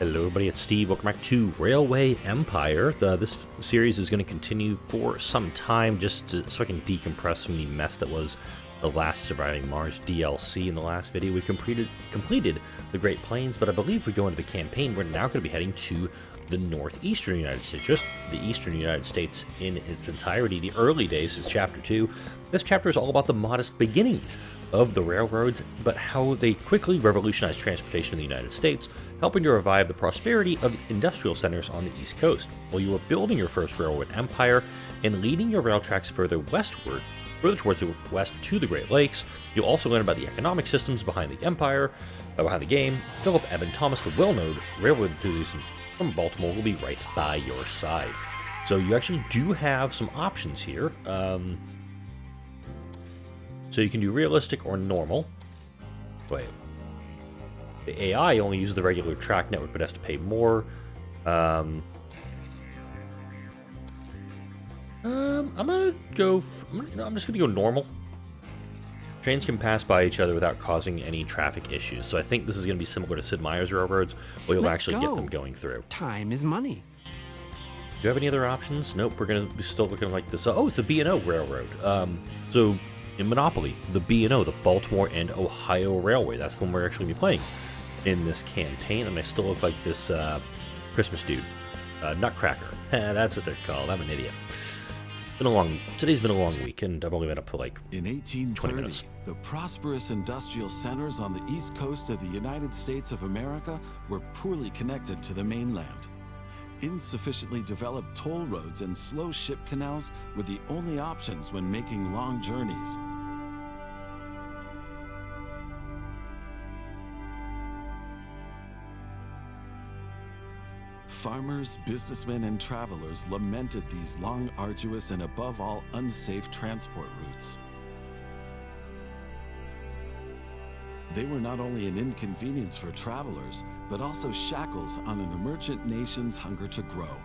Hello everybody, it's Steve. Welcome back to Railway Empire. This series is going to continue for some time so I can decompress from the mess that was the last Surviving Mars DLC. In the last video we completed the Great Plains, but I believe if we go into the campaign, we're now going to be heading to the northeastern United States, just the eastern United States in its entirety. The early days is Chapter 2. This chapter is all about the modest beginnings of the railroads, but how they quickly revolutionized transportation in the United States, helping to revive the prosperity of industrial centers on the East Coast. While you were building your first railroad empire and leading your rail tracks further towards the west to the Great Lakes, you'll also learn about the economic systems behind the empire, behind the game. Philip Evan Thomas, the well-known railroad enthusiast from Baltimore, will be right by your side. So you actually do have some options here. So you can do realistic or normal. Wait. The AI only uses the regular track network, but has to pay more. I'm just gonna go normal. Trains can pass by each other without causing any traffic issues. So I think this is gonna be similar to Sid Meier's railroads, where you'll actually get them going through. Time is money. Do you have any other options? Nope, we're gonna be still looking like this. Oh, it's the B&O Railroad. So in Monopoly, the B&O, the Baltimore and Ohio Railway. That's the one we're actually going to be playing in this campaign. And I still look like this Christmas dude. Nutcracker. That's what they're called. I'm an idiot. Today's been a long week, and I've only been up for like in 1830, 20 minutes. The prosperous industrial centers on the east coast of the United States of America were poorly connected to the mainland. Insufficiently developed toll roads and slow ship canals were the only options when making long journeys. Farmers, businessmen, and travelers lamented these long, arduous, and above all, unsafe transport routes. They were not only an inconvenience for travelers, but also shackles on an emergent nation's hunger to grow.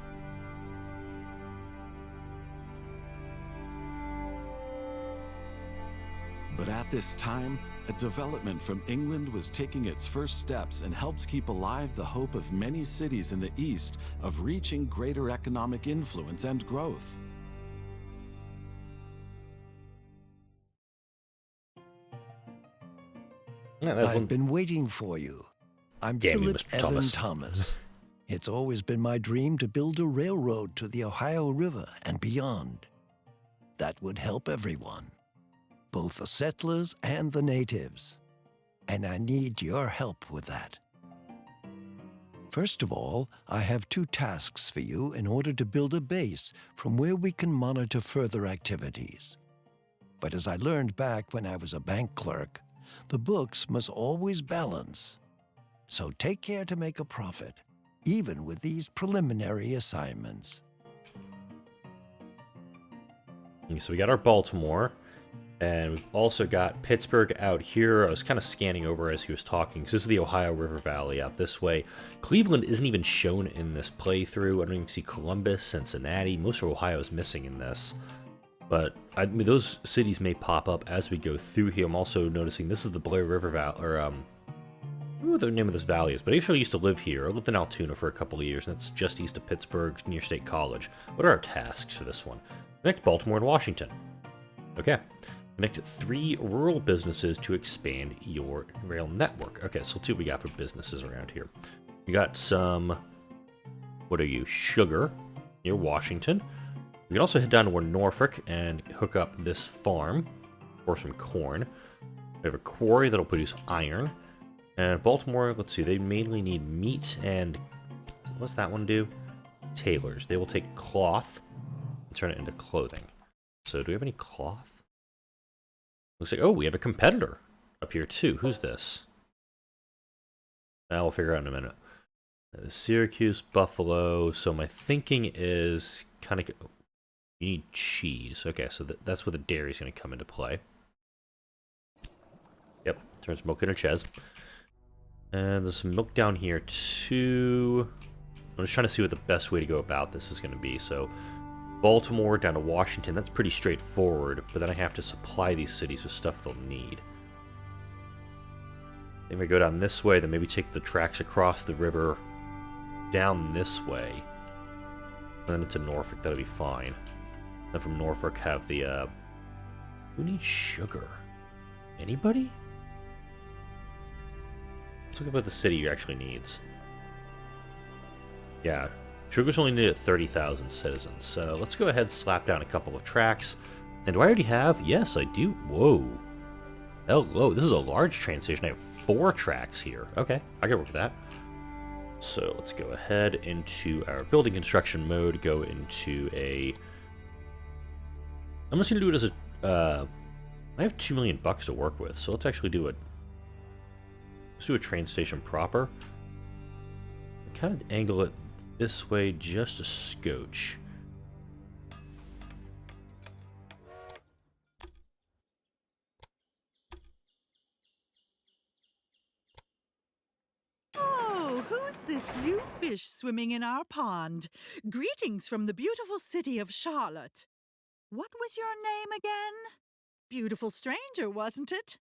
But at this time, a development from England was taking its first steps and helped keep alive the hope of many cities in the East of reaching greater economic influence and growth. I've been waiting for you. I'm Philip Evan Thomas. It's always been my dream to build a railroad to the Ohio River and beyond. That would help everyone, both the settlers and the natives. And I need your help with that. First of all, I have 2 tasks for you in order to build a base from where we can monitor further activities. But as I learned back when I was a bank clerk, the books must always balance. So take care to make a profit, even with these preliminary assignments. So we got our Baltimore, and we've also got Pittsburgh out here. I was kind of scanning over as he was talking, because this is the Ohio River Valley out this way. Cleveland isn't even shown in this playthrough. I don't even see Columbus, Cincinnati. Most of Ohio is missing in this. But I mean, those cities may pop up as we go through here. I'm also noticing this is the Blair River Valley, or I don't know what the name of this valley is, but I actually used to live here. I lived in Altoona for a couple of years, and that's just east of Pittsburgh, near State College. What are our tasks for this one? Connect Baltimore and Washington. Okay. Connect 3 rural businesses to expand your rail network. Okay, so let's see what we got for businesses around here. We got some, what are you, sugar near Washington. We can also head down to Norfolk and hook up this farm for some corn. We have a quarry that'll produce iron. And Baltimore, let's see, they mainly need meat and... what's that one do? Tailors. They will take cloth and turn it into clothing. So do we have any cloth? Looks like, oh, we have a competitor up here too. Who's this? Now we'll figure out in a minute. Syracuse, Buffalo. So my thinking is kind of... you need cheese. Okay, so that's where the dairy is going to come into play. Yep, turns milk into cheese. And there's some milk down here too. I'm just trying to see what the best way to go about this is going to be. So Baltimore down to Washington, that's pretty straightforward. But then I have to supply these cities with stuff they'll need. Then we go down this way, then maybe take the tracks across the river down this way, and then into Norfolk, that'll be fine. Then from Norfolk, have the, who needs sugar? Anybody? Let's look at what the city actually needs. Yeah, sugar's only needed at 30,000 citizens, so let's go ahead and slap down a couple of tracks. And do I already have? Yes, I do. Whoa. Hello, this is a large train station. I have 4 tracks here. Okay, I can work with that. So let's go ahead into our building construction mode, go into a... I'm just going to do it as a... I have $2 million to work with, so let's actually do a... Let's do a train station proper. Kind of angle it this way just a scotch. Oh, who's this new fish swimming in our pond? Greetings from the beautiful city of Charlotte. What was your name again? Beautiful stranger, wasn't it?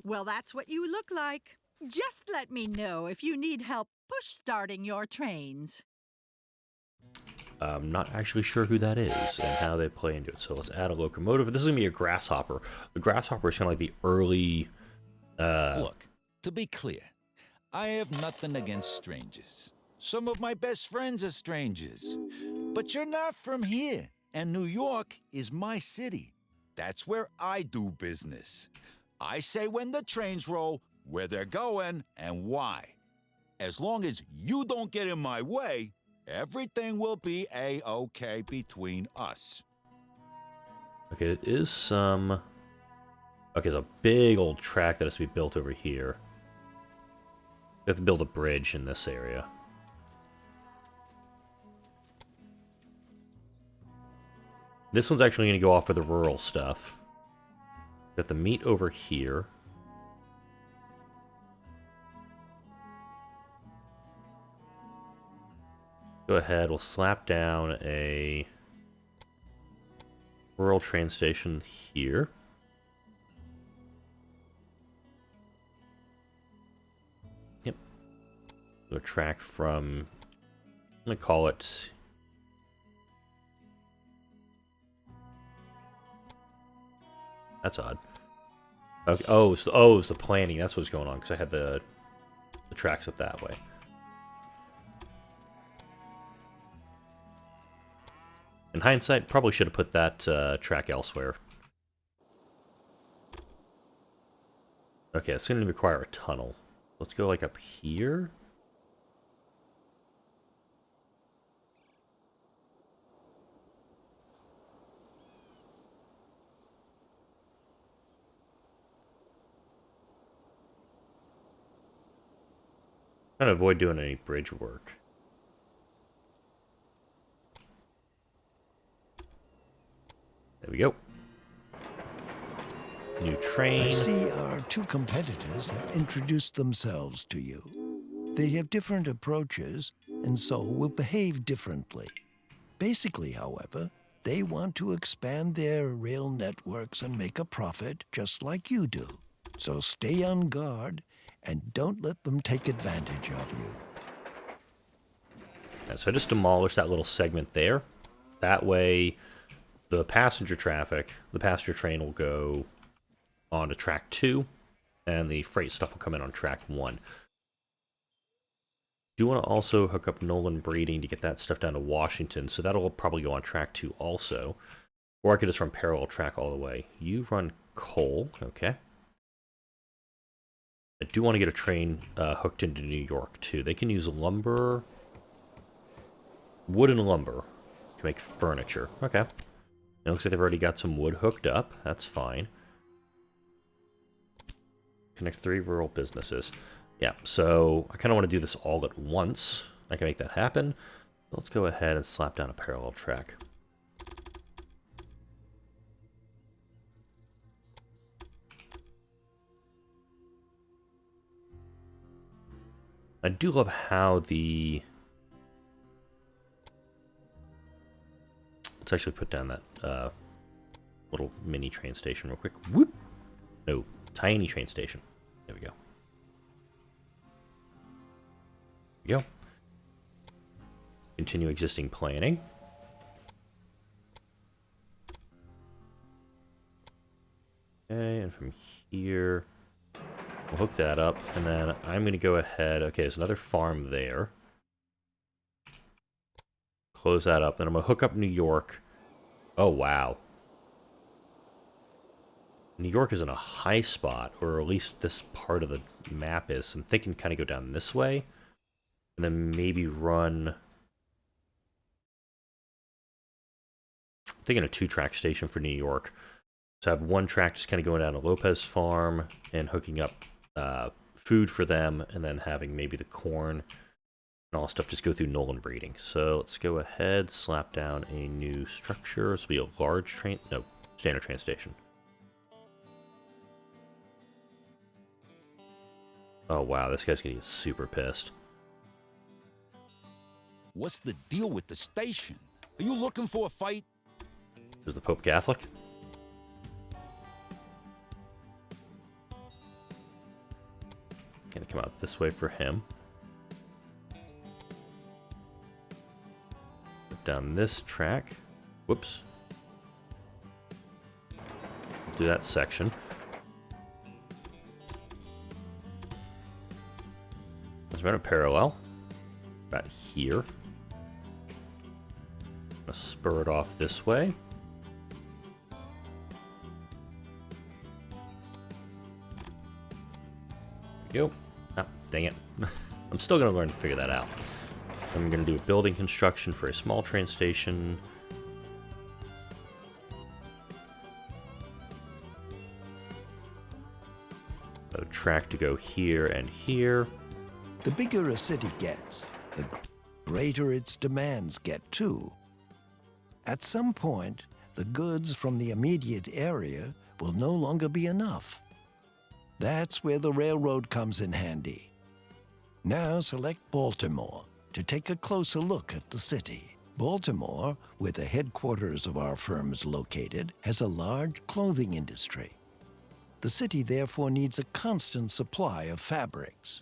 Well, that's what you look like. Just let me know if you need help push-starting your trains. I'm not actually sure who that is and how they play into it. So let's add a locomotive. This is going to be a grasshopper. The grasshopper is kind of like the early... Look, to be clear, I have nothing against strangers. Some of my best friends are strangers. But you're not from here, and New York is my city. That's where I do business. I say when the trains roll, where they're going, and why. As long as you don't get in my way, everything will be A-okay between us. Okay, it is some... Okay, there's a big old track that has to be built over here. We have to build a bridge in this area. This one's actually going to go off for the rural stuff. Got the meat over here. Go ahead, we'll slap down a rural train station here. Yep. Do a track from, I'm going to call it... That's odd. Okay. Oh, it's the planning. That's what's going on, because I had the tracks up that way. In hindsight, probably should have put that track elsewhere. Okay, it's going to require a tunnel. Let's go, like, up here. Trying to avoid doing any bridge work. There we go. New train. I see our 2 competitors have introduced themselves to you. They have different approaches, and so will behave differently. Basically, however, they want to expand their rail networks and make a profit just like you do. So stay on guard and don't let them take advantage of you. Yeah, so I just demolished that little segment there. That way, the passenger train will go on to track 2, and the freight stuff will come in on track 1. Do want to also hook up Nolan Breeding to get that stuff down to Washington, so that'll probably go on track 2 also. Or I could just run parallel track all the way. You run coal, okay. I do want to get a train hooked into New York, too. They can use lumber, wood and lumber to make furniture. Okay. It looks like they've already got some wood hooked up. That's fine. Connect 3 rural businesses. Yeah, so I kind of want to do this all at once. I can make that happen. Let's go ahead and slap down a parallel track. I do love how the... Let's actually put down that little mini train station real quick. Whoop! No, tiny train station. There we go. There we go. Continue existing planning. Okay, and from here, we'll hook that up, and then I'm going to go ahead. Okay, there's another farm there. Close that up, and I'm going to hook up New York. Oh, wow. New York is in a high spot, or at least this part of the map is. So I'm thinking kind of go down this way, and then maybe run... I'm thinking a 2-track station for New York. So I have 1 track just kind of going down to Lopez Farm and hooking up food for them, and then having maybe the corn and all stuff just go through Nolan breeding. So let's go ahead, slap down a new structure. This will be a large train, no, standard train station. Oh wow, this guy's gonna get super pissed. What's the deal with the station? Are you looking for a fight? Is the Pope Catholic? Gonna come out this way for him. Down this track. Whoops. Do that section. Let's run a parallel. About here. Gonna spur it off this way. There we go. Ah, dang it. I'm still gonna learn to figure that out. I'm gonna do a building construction for a small train station. A track to go here and here. The bigger a city gets, the greater its demands get too. At some point, the goods from the immediate area will no longer be enough. That's where the railroad comes in handy. Now select Baltimore to take a closer look at the city. Baltimore, where the headquarters of our firm is located, has a large clothing industry. The city therefore needs a constant supply of fabrics.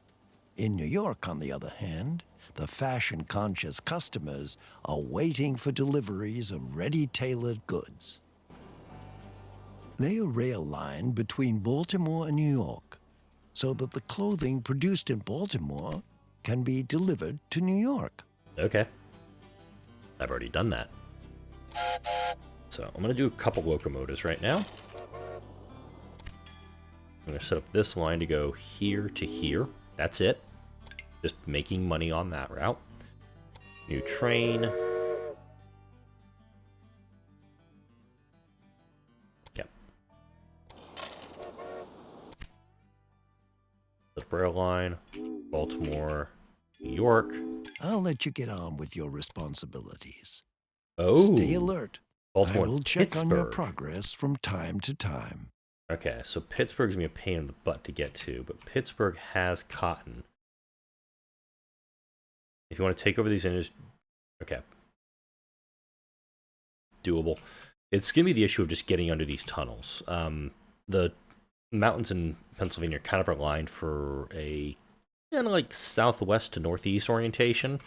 In New York, on the other hand, the fashion-conscious customers are waiting for deliveries of ready-tailored goods. Lay a rail line between Baltimore and New York so that the clothing produced in Baltimore can be delivered to New York. Okay. I've already done that. So I'm going to do a couple locomotives right now. I'm going to set up this line to go here to here. That's it. Just making money on that route. New train. Yep. The rail line. Baltimore, New York. I'll let you get on with your responsibilities. Oh. Stay alert. Baltimore, I will check on your Pittsburgh. progress from time to time. Okay, so Pittsburgh's gonna be a pain in the butt to get to, but Pittsburgh has cotton. If you want to take over these industries, okay, doable. It's gonna be the issue of just getting under these tunnels. The mountains in Pennsylvania are kind of aligned for a like southwest to northeast orientation,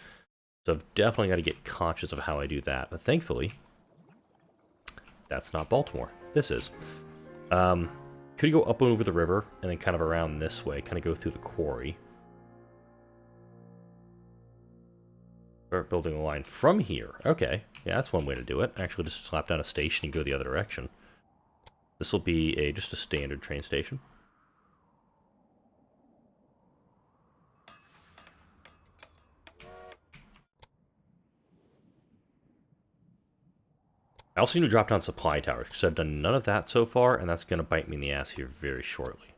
so I've definitely got to get conscious of how I do that. But thankfully, that's not Baltimore. This is. Could you go up and over the river and then kind of around this way, kind of go through the quarry. Start building a line from here. Okay, yeah, that's one way to do it. Actually, just slap down a station and go the other direction. This will be just a standard train station. I also need to drop down supply towers, because I've done none of that so far, and that's going to bite me in the ass here very shortly.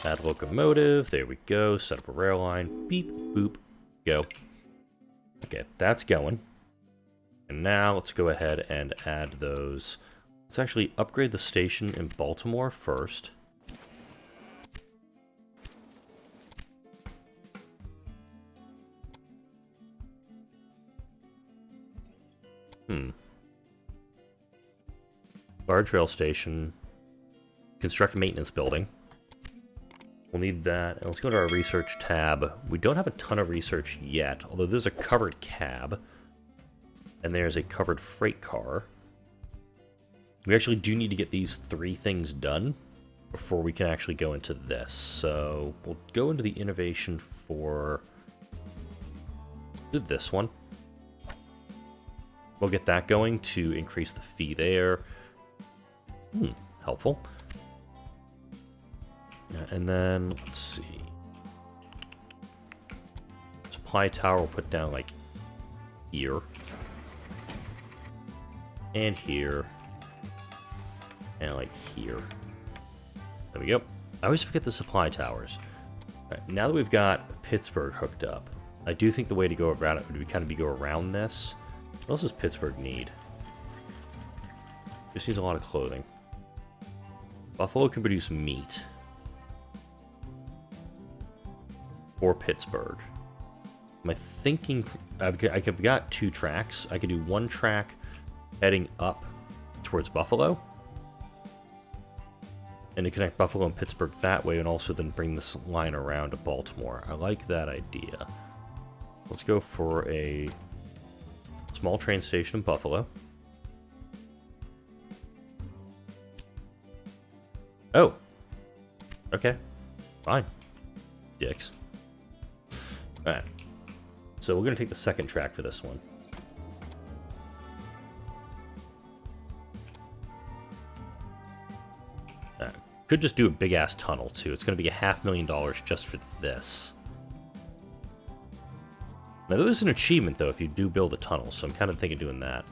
Add locomotive, there we go, set up a rail line, beep, boop, go. Okay, that's going. And now let's go ahead and add those. Let's actually upgrade the station in Baltimore first. Large rail station. Construct a maintenance building. We'll need that. And let's go to our research tab. We don't have a ton of research yet, although there's a covered cab. And there's a covered freight car. We actually do need to get these 3 things done before we can actually go into this. So we'll go into the innovation for this one. We'll get that going to increase the fee there. Helpful. And then, let's see. Supply tower we'll put down like here. And here. And like here. There we go. I always forget the supply towers. Right, now that we've got Pittsburgh hooked up, I do think the way to go around it would kind of be go around this. What else does Pittsburgh need? Just needs a lot of clothing. Buffalo can produce meat. For Pittsburgh. Am I thinking... I've got 2 tracks. I could do 1 track heading up towards Buffalo. And to connect Buffalo and Pittsburgh that way, and also then bring this line around to Baltimore. I like that idea. Let's go for a small train station in Buffalo. Oh. Okay. Fine. Dicks. Alright. So we're going to take the second track for this one. Could just do a big-ass tunnel, too. It's going to be $500,000 just for this. Now, there is an achievement, though, if you do build a tunnel, so I'm kind of thinking doing that.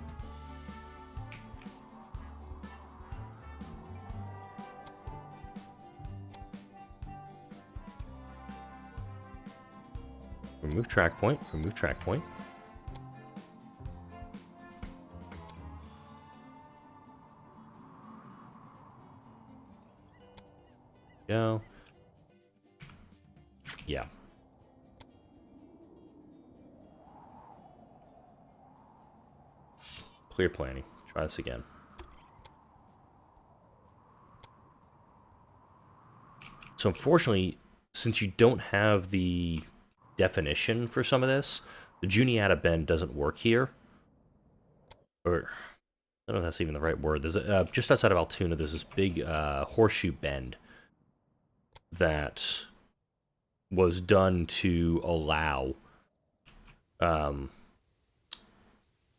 Remove track point, remove track point. Go. Yeah. Clear planning. Try this again. So unfortunately, since you don't have the definition for some of this, the Juniata bend doesn't work here. Or, I don't know if that's even the right word. There's a, just outside of Altoona, there's this big horseshoe bend that was done to allow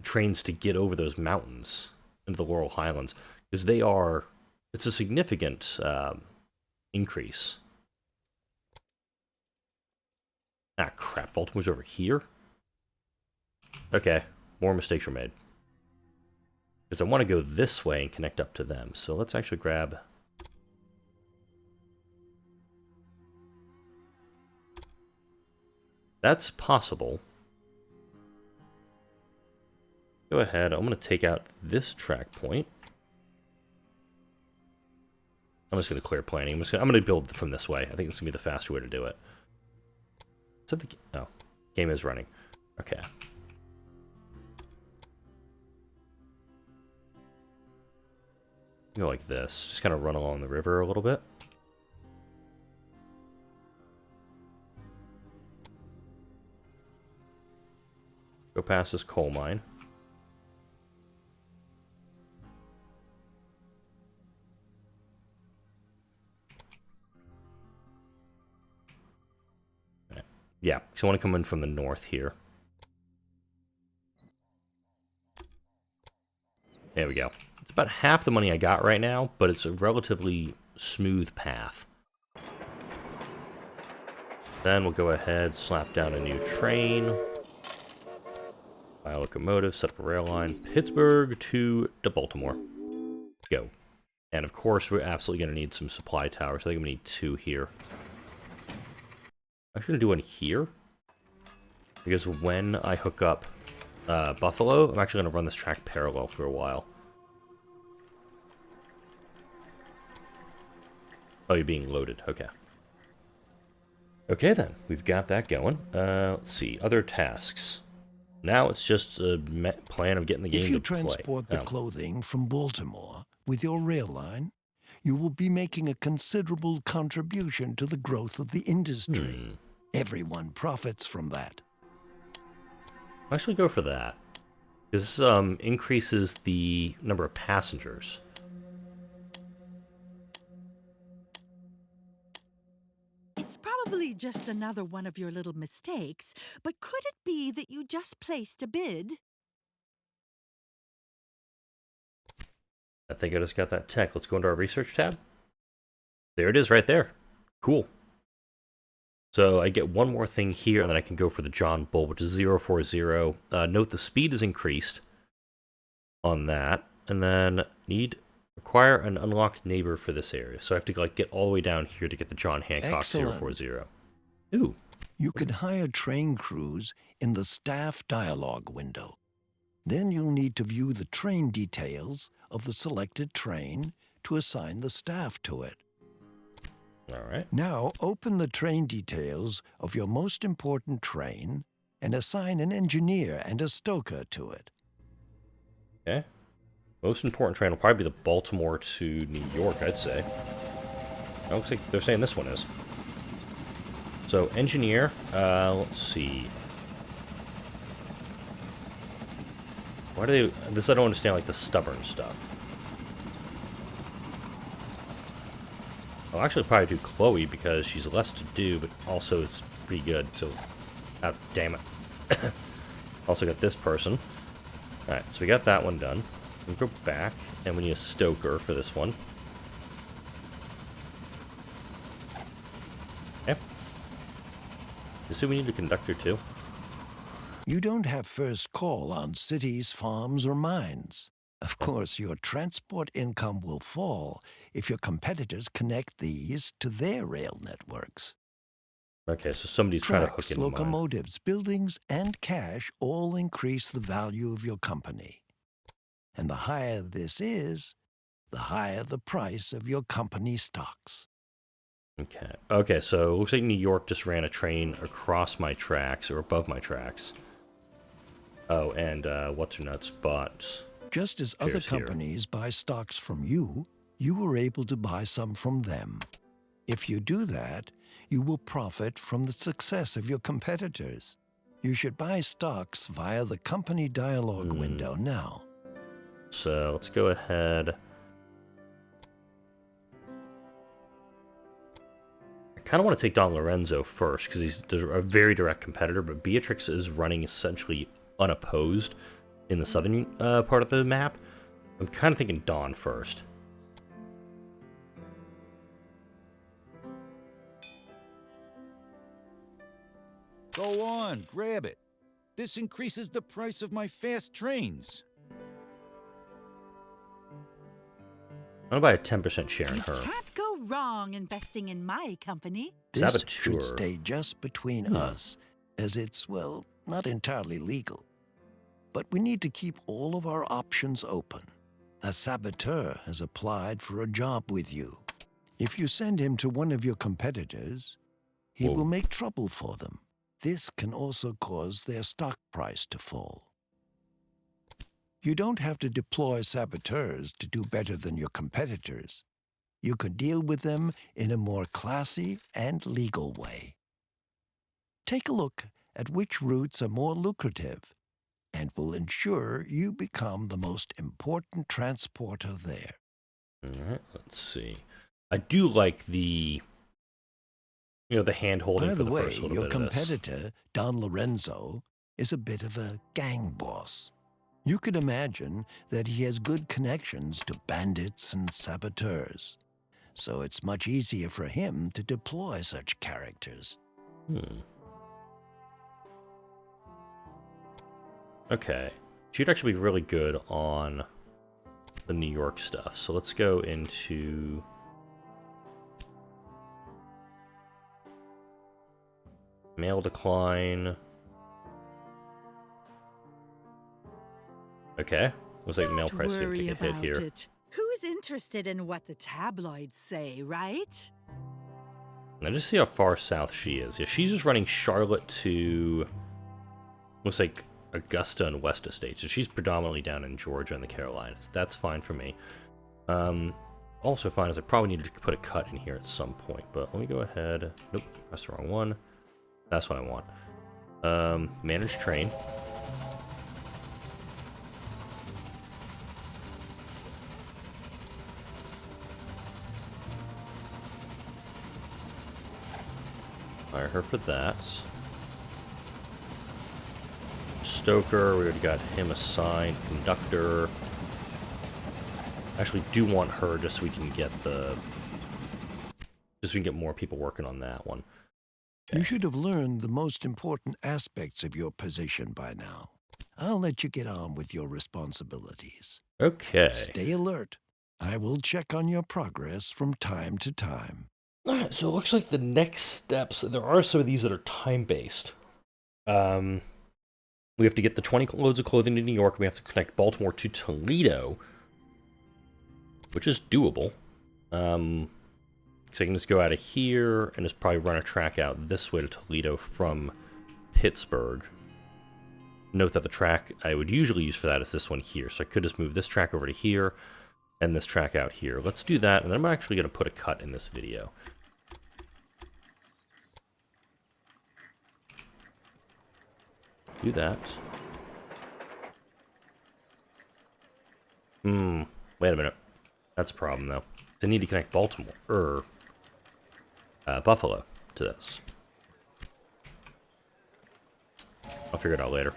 trains to get over those mountains into the Laurel Highlands, because they are, it's a significant increase. Ah, crap, Baltimore's over here? Okay, more mistakes were made. Because I want to go this way and connect up to them, so let's actually grab... That's possible. Go ahead, I'm going to take out this track point. I'm just going to clear planning. I'm going to build from this way. I think this is going to be the faster way to do it. Is that the... Oh, game is running. Okay. Go like this. Just kind of run along the river a little bit. Go past this coal mine. Yeah, so I want to come in from the north here. There we go. It's about half the money I got right now, but it's a relatively smooth path. Then we'll go ahead, slap down a new train. Buy a locomotive, set up a rail line. Pittsburgh to Baltimore. Go. And of course, we're absolutely going to need some supply towers. I think we need 2 here. I'm actually going to do one here. Because when I hook up Buffalo, I'm actually going to run this track parallel for a while. Oh, you're being loaded. Okay. Okay, then. We've got that going. Let's see. Other tasks. Now it's just a plan of getting the game to play. If you transport the clothing from Baltimore with your rail line, you will be making a considerable contribution to the growth of the industry. Everyone profits from that. I'll actually go for that. This increases the number of passengers. It's probably just another one of your little mistakes, but could it be that you just placed a bid? I think I just got that tech. Let's go into our research tab. There it is right there. Cool. So I get one more thing here, and then I can go for the John Bull, which is 040. Note the speed is increased on that. And then need acquire an unlocked neighbor for this area. So I have to like get all the way down here to get the John Hancock Excellent. 040. Ooh. You can hire train crews in the staff dialogue window. Then you'll need to view the train details of the selected train to assign the staff to it. All right. Now open the train details of your most important train and assign an engineer and a stoker to it. Okay. Most important train will probably be the Baltimore to New York, I'd say. It looks like they're saying this one is. So, engineer, let's see. Why do they... This I don't understand, like, the stubborn stuff. I'll actually probably do Chloe because she's less to do, but also it's pretty good, so... Oh, damn it. Also got this person. Alright, so we got that one done. We go back, and we need a stoker for this one. Okay. You see we need a conductor too? You don't have first call on cities, farms, or mines. Of course, your transport income will fall if your competitors connect these to their rail networks. Okay, so somebody's trying to hook Trucks, into mine. locomotives, buildings, and cash all increase the value of your company. And the higher this is, the higher the price of your company stocks. Okay. Okay, so it looks like New York just ran a train across my tracks, or above my tracks. Oh, and What's-Her-Nuts bought... Just as other shares here. companies buy stocks from you, you were able to buy some from them. If you do that, you will profit from the success of your competitors. You should buy stocks via the company dialogue window now. So let's go ahead. I kind of want to take Don Lorenzo first because he's a very direct competitor, but Beatrix is running essentially unopposed in the southern part of the map. I'm kind of thinking Don first. Go on, grab it. This increases the price of my fast trains. I'm gonna buy a 10% share in You her. can't go wrong investing in my company. This Saboteur. should stay just between us, as it's, well, not entirely legal. But we need to keep all of our options open. A saboteur has applied for a job with you. If you send him to one of your competitors, he Whoa. will make trouble for them. This can also cause their stock price to fall. You don't have to deploy saboteurs to do better than your competitors. You can deal with them in a more classy and legal way. Take a look at which routes are more lucrative and will ensure you become the most important transporter there. Alright, let's see. I do like the... You know, the hand-holding By for the the way, first little your bit of this. competitor, Don Lorenzo, is a bit of a gang boss. You could imagine that he has good connections to bandits and saboteurs, so it's much easier for him to deploy such characters. Okay. She'd actually be really good on the New York stuff. So let's go into... Mail decline. Okay. Looks like mail Don't price didn't worry take a hit about here. it. Who's interested in what the tabloids say, right? Now just see how far south she is. Yeah, she's just running Charlotte to... Looks like Augusta and West Estate. So she's predominantly down in Georgia and the Carolinas. That's fine for me. Also find is I probably need to put a cut in here at some point, but let me go ahead. Nope, that's the wrong one. That's what I want. Manage train. Hire her for that. Stoker, we already got him assigned. Conductor. Actually do want her just so we can get more people working on that one. You should have learned the most important aspects of your position by now. I'll let you get on with your responsibilities. Okay. Stay alert. I will check on your progress from time to time. Alright, so it looks like the next steps, there are some of these that are time-based. We have to get the 20 loads of clothing to New York, and we have to connect Baltimore to Toledo, which is doable. So I can just go out of here and just probably run a track out this way to Toledo from Pittsburgh. Note that the track I would usually use for that is this one here, so I could just move this track over to here and this track out here. Let's do that, and then I'm actually going to put a cut in this video. Do that. Wait a minute. That's a problem, though. I need to connect Baltimore, Buffalo to this. I'll figure it out later.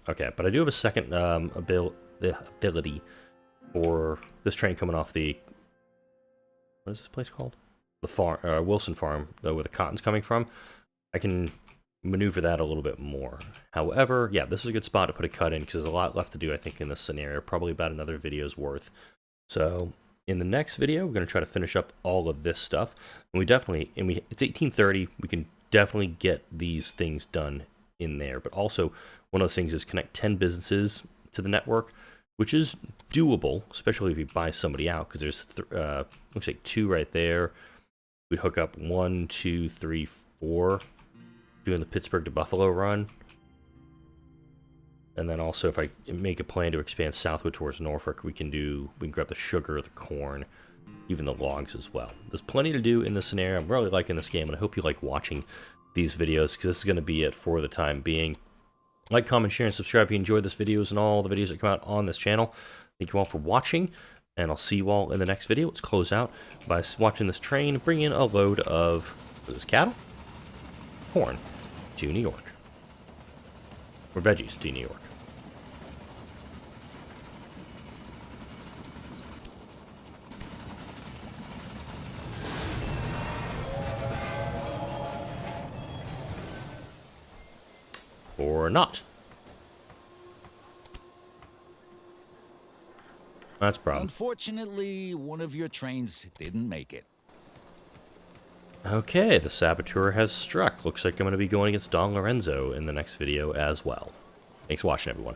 Okay, but I do have a second ability for this train coming off the... What is this place called? The farm, Wilson Farm, where the cotton's coming from. I can maneuver that a little bit more. However, yeah, this is a good spot to put a cut in because there's a lot left to do, I think, in this scenario. Probably about another video's worth. So in the next video, we're going to try to finish up all of this stuff. And it's 1830. We can definitely get these things done in there. But also, one of those things is connect 10 businesses to the network, which is doable, especially if you buy somebody out, because there's, looks like 2 right there. We'd hook up 1, 2, 3, 4, doing the Pittsburgh to Buffalo run. And then also, if I make a plan to expand southward towards Norfolk, we can grab the sugar, the corn, even the logs as well. There's plenty to do in this scenario. I'm really liking this game, and I hope you like watching these videos, because this is going to be it for the time being. Like, comment, share, and subscribe if you enjoyed this videos and all the videos that come out on this channel. Thank you all for watching, and I'll see you all in the next video. Let's close out by watching this train bring in a load of, what is this, cattle? Corn to New York. Or veggies to New York. Or not. That's a problem. Unfortunately, one of your trains didn't make it. Okay, the saboteur has struck. Looks like I'm going to be going against Don Lorenzo in the next video as well. Thanks for watching, everyone.